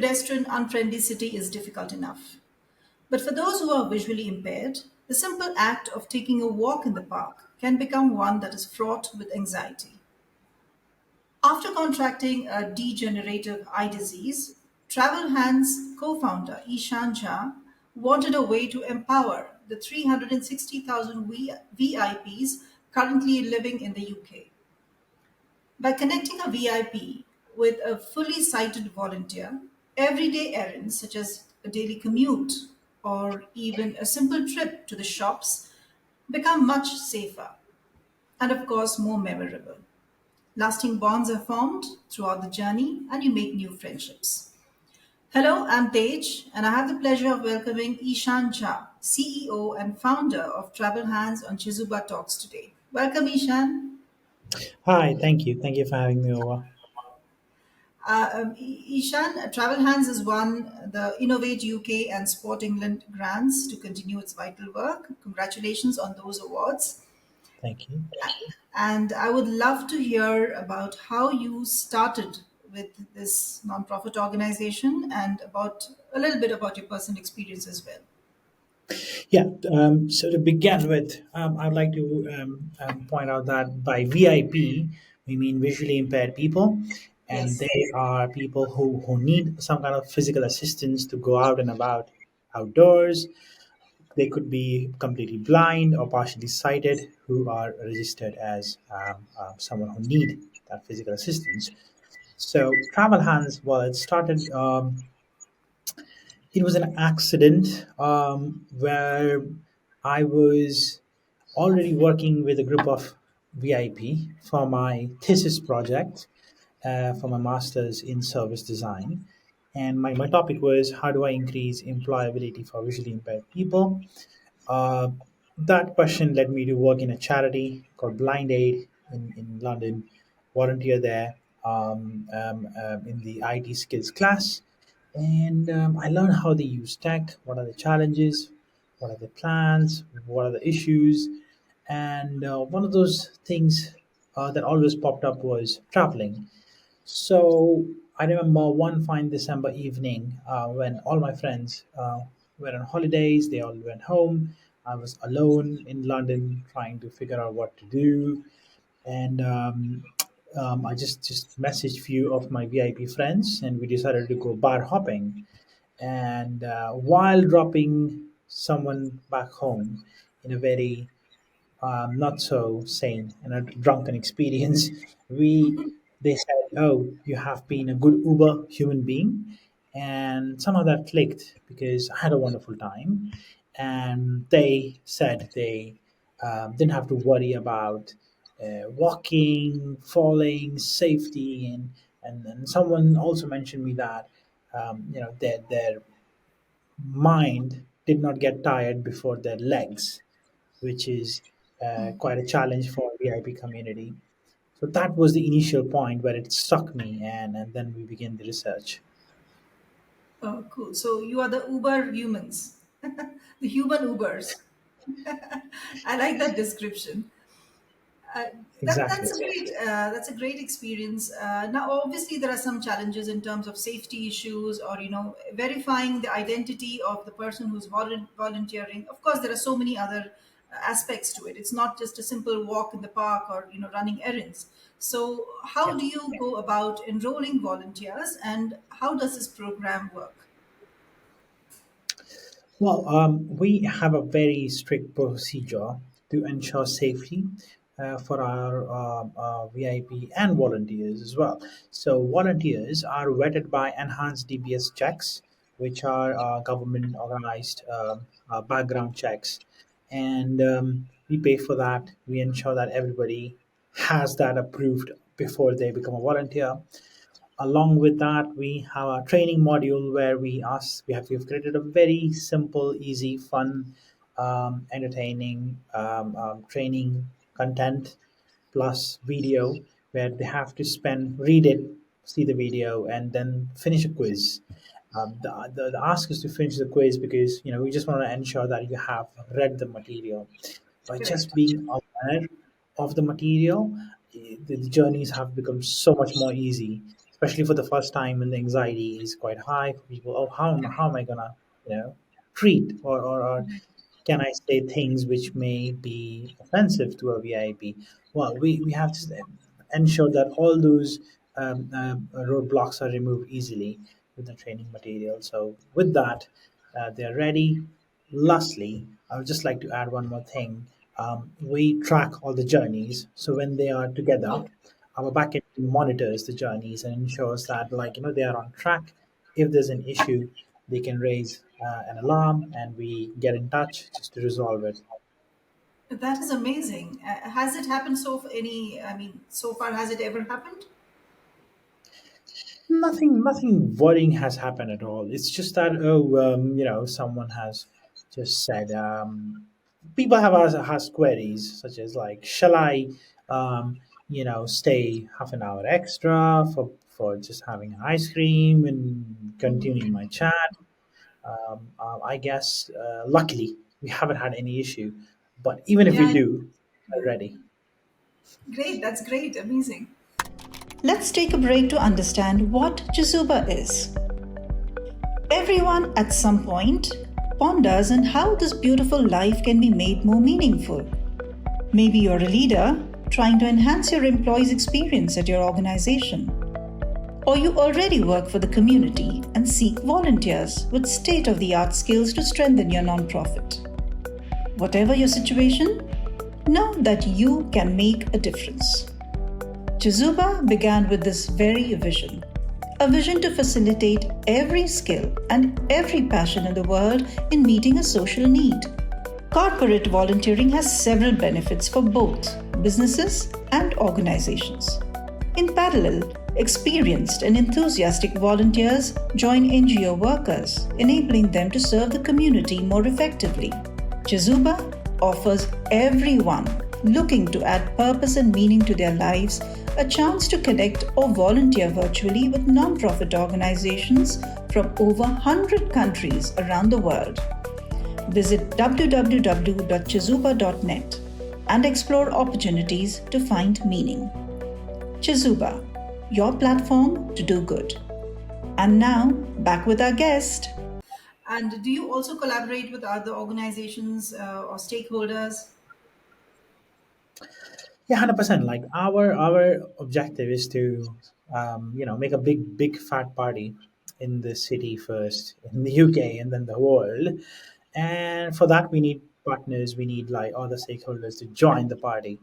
pedestrian-unfriendly city is difficult enough. But for those who are visually impaired, the simple act of taking a walk in the park can become one that is fraught with anxiety. After contracting a degenerative eye disease, Travel Hand's co founder Ishan Jha wanted a way to empower the 360,000 VIPs currently living in the UK. By connecting a VIP with a fully sighted volunteer, everyday errands such as a daily commute or even a simple trip to the shops become much safer and, of course, more memorable. Lasting bonds are formed throughout the journey and you make new friendships. Hello, I'm Tej, and I have the pleasure of welcoming Ishan Jha, CEO and founder of Travel Hands on Chezuba Talks today. Welcome, Ishan. Hi, thank you. Thank you for having me over. Ishan, Travel Hands has won the Innovate UK and Sport England grants to continue its vital work. Congratulations on those awards. Thank you. And I would love to hear about how you started with this nonprofit organization and about a little bit about your personal experience as well. Yeah, so to begin with, I'd like to point out that by VIP, we mean visually impaired people, and Yes. they are people who need some kind of physical assistance to go out and about outdoors. They could be completely blind or partially sighted, who are registered as someone who need that physical assistance. So Travel Hands, well, it started. It was an accident where I was already working with a group of VIP for my thesis project for my master's in service design. And my topic was how do I increase employability for visually impaired people? Uh, that question led me to work in a charity called Blind Aid in London, volunteer there in the IT skills class. And I learned how they use tech, what are the challenges, what are the plans, what are the issues. And one of those things that always popped up was traveling. So I remember one fine December evening when all my friends were on holidays, they all went home. I was alone in London trying to figure out what to do. And I just messaged few of my VIP friends and we decided to go bar hopping. And while dropping someone back home in a very not so sane and a drunken experience, we they said, "Oh, you have been a good Uber human being," and somehow that clicked because I had a wonderful time, and they said they didn't have to worry about walking, falling, safety, and someone also mentioned me that their mind did not get tired before their legs, which is quite a challenge for VIP community. So that was the initial point where it struck me, and then we began the research. Oh, cool. So you are the Uber humans, the human Ubers. I like that description. Uh, Exactly. that's a great experience. Now, obviously, there are some challenges in terms of safety issues, or verifying the identity of the person who's volunteering. Of course, there are so many other aspects to it. It's not just a simple walk in the park or running errands. So, how Yeah. do you go about enrolling volunteers, and how does this program work? Well, we have a very strict procedure to ensure safety for our VIP and volunteers as well. So, volunteers are vetted by enhanced DBS checks, which are government organized background checks. And we pay for that. We ensure that everybody has that approved before they become a volunteer. Along with that, we have a training module where we've created a very simple, easy, fun, entertaining training content plus video where they have to read it, see the video, and then finish a quiz. The ask is to finish the quiz because we just want to ensure that you have read the material. By just Correct. being aware of the material, the journeys have become so much more easy. especially for the first time when the anxiety is quite high for people. Oh, how am I gonna, treat or can I say things which may be offensive to a VIP? Well, we have to ensure that all those roadblocks are removed easily with the training material. So with that, they're ready. Lastly, I would just like to add one more thing. We track all the journeys. So when they are together, Okay. our backend monitors the journeys and ensures that, like, they are on track. If there's an issue, they can raise an alarm and we get in touch just to resolve it. That is amazing. Has it happened I mean, so far, has it ever happened? Nothing worrying has happened at all. It's just that, someone has just said, people have asked queries such as, like, shall I, stay half an hour extra for just having ice cream and continuing my chat. I guess, luckily, we haven't had any issue. But even if we Yeah, do, we're yeah. ready. Great. That's great. Amazing. Let's take a break to understand what Chezuba is. Everyone at some point ponders on how this beautiful life can be made more meaningful. Maybe you're a leader trying to enhance your employees' experience at your organization. Or you already work for the community and seek volunteers with state of the art skills to strengthen your nonprofit. Whatever your situation, know that you can make a difference. Chezuba began with this very vision, a vision to facilitate every skill and every passion in the world in meeting a social need. Corporate volunteering has several benefits for both businesses and organizations. In parallel, experienced and enthusiastic volunteers join NGO workers, enabling them to serve the community more effectively. Chezuba offers everyone looking to add purpose and meaning to their lives a chance to connect or volunteer virtually with nonprofit organizations from over 100 countries around the world. Visit www.chezuba.net and explore opportunities to find meaning. Chezuba, your platform to do good. And now, back with our guest. And do you also collaborate with other organizations or stakeholders? Yeah, 100%. Like, our objective is to, make a big fat party in the city first, in the UK, and then the world. And for that, we need partners. We need, like, other stakeholders to join the party.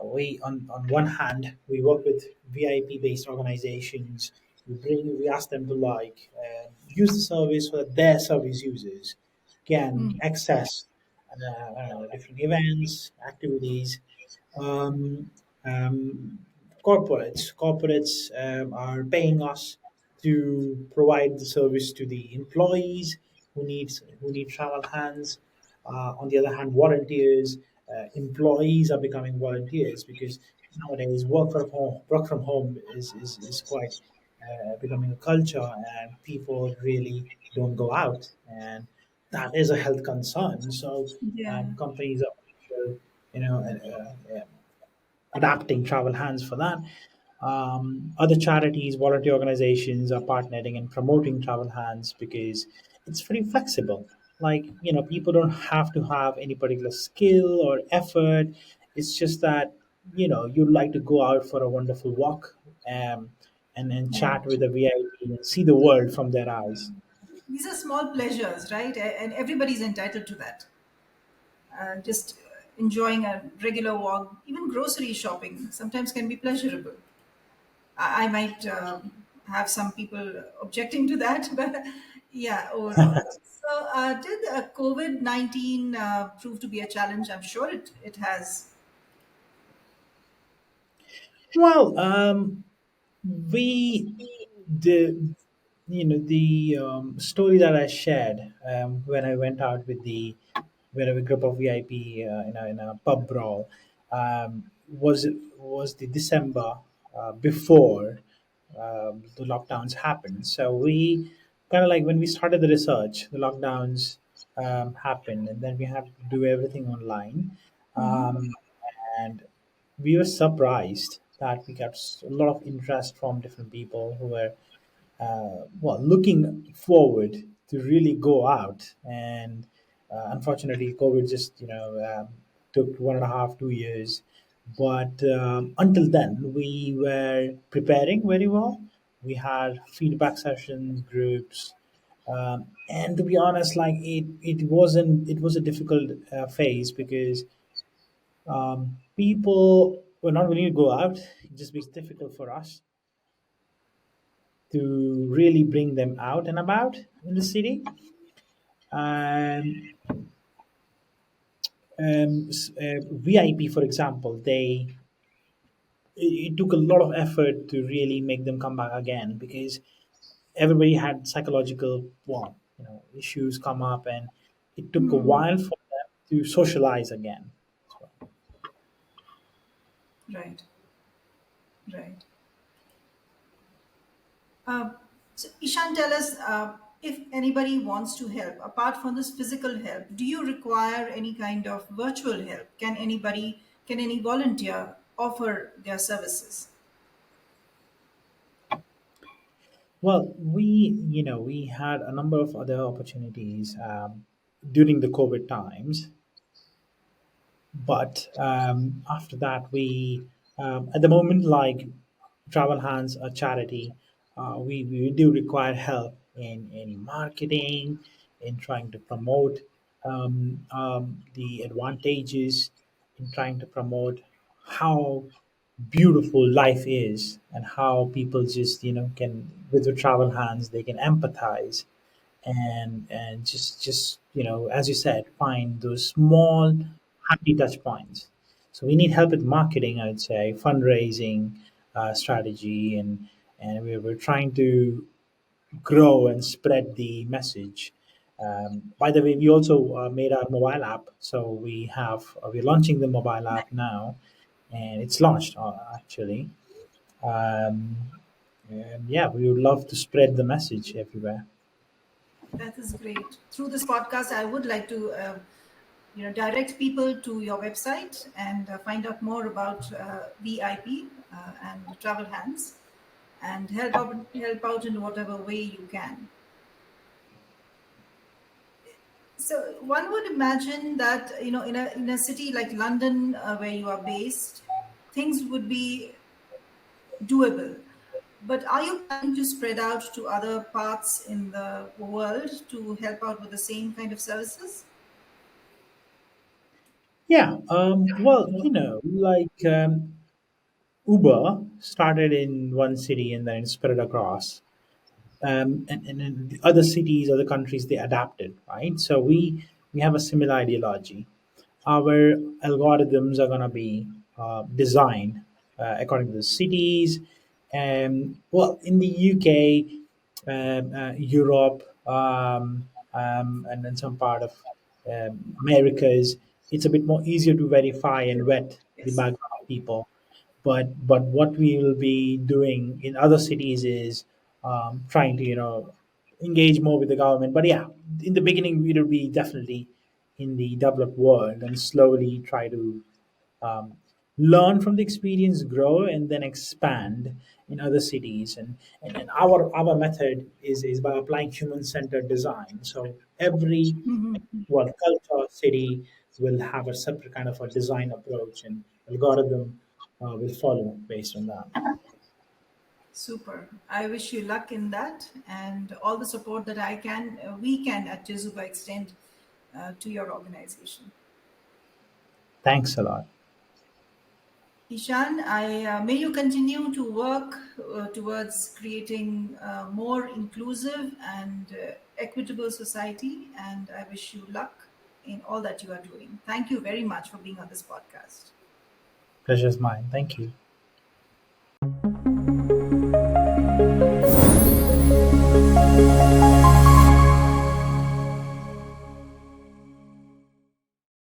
We on one hand, we work with VIP based organizations. We ask them to, like, use the service so that their service users can access different events, activities. um, um, corporates are paying us to provide the service to the employees who need travel hands. On the other hand, volunteers, employees are becoming volunteers because nowadays work from home is quite becoming a culture, and people really don't go out, and that is a health concern. So Yeah. companies are, you know, adapting travel hands for that. Other charities, volunteer organizations are partnering and promoting travel hands because it's very flexible. Like, people don't have to have any particular skill or effort. It's just that, you'd like to go out for a wonderful walk, and Yeah. chat with a VIP and see the world from their eyes. These are small pleasures, right? And everybody's entitled to that. Just enjoying a regular walk, even grocery shopping, sometimes can be pleasurable. I might have some people objecting to that, but yeah, overall. So, did COVID-19 prove to be a challenge? I'm sure it has. Well, we the the story that I shared, when I went out with a group of VIP, in a pub brawl, was the December before the lockdowns happened. So we kind of, like, when we started the research, the lockdowns happened, and then we had to do everything online. Hmm. Um, and we were surprised. that we got a lot of interest from different people who were well, looking forward to really go out. And unfortunately, COVID just took 1.5, 2 years. But until then, we were preparing very well. We had feedback sessions, groups, and to be honest, like it was a difficult phase because people were not willing to go out. It just was difficult for us to really bring them out and about in the city. Um, VIP, for example, it took a lot of effort to really make them come back again because everybody had psychological issues come up, and it took a while for them to socialize again. So, Right, right. Uh, so Ishan, tell us if anybody wants to help, apart from this physical help, do you require any kind of virtual help? Can any volunteer offer their services? well, we had a number of other opportunities during the COVID times. But after that, we at the moment, like Travel Hands, a charity, we do require help in marketing, in trying to promote the advantages, in trying to promote how beautiful life is, and how people just can, with the Travel Hands, they can empathize and just as you said, find those small happy touch points. So we need help with marketing, I would say, fundraising strategy, and we're trying to grow and spread the message. By the way, we also made our mobile app, so we're launching the mobile app now, and it's launched actually. um, and yeah, we would love to spread the message everywhere. That is great. Through this podcast, I would like to, direct people to your website and find out more about VIP and Travel Hands, and help out in whatever way you can. So one would imagine that in a city like London, where you are based, things would be doable. But are you planning to spread out to other parts in the world to help out with the same kind of services? Yeah, well, like Uber started in one city and then spread across. And in the other cities, other countries, they adapted, right? So we have a similar ideology. Our algorithms are going to be designed according to the cities. Well, in the UK, Europe, and then some part of Americas, it's a bit more easier to verify and vet the Yes. background of people. But what we will be doing in other cities is trying to engage more with the government. But yeah, in the beginning, we will be definitely in the developed world and slowly try to um, learn from the experience, grow, and then expand in other cities. And our method is by applying human centered design. So every culture city will have a separate kind of a design approach, and algorithm will follow based on that. Super. I wish you luck in that and all the support that we can at Chezuba extend to your organization. Thanks a lot. Ishan, may you continue to work towards creating a more inclusive and equitable society, and I wish you luck in all that you are doing. Thank you very much for being on this podcast. Pleasure's mine. Thank you.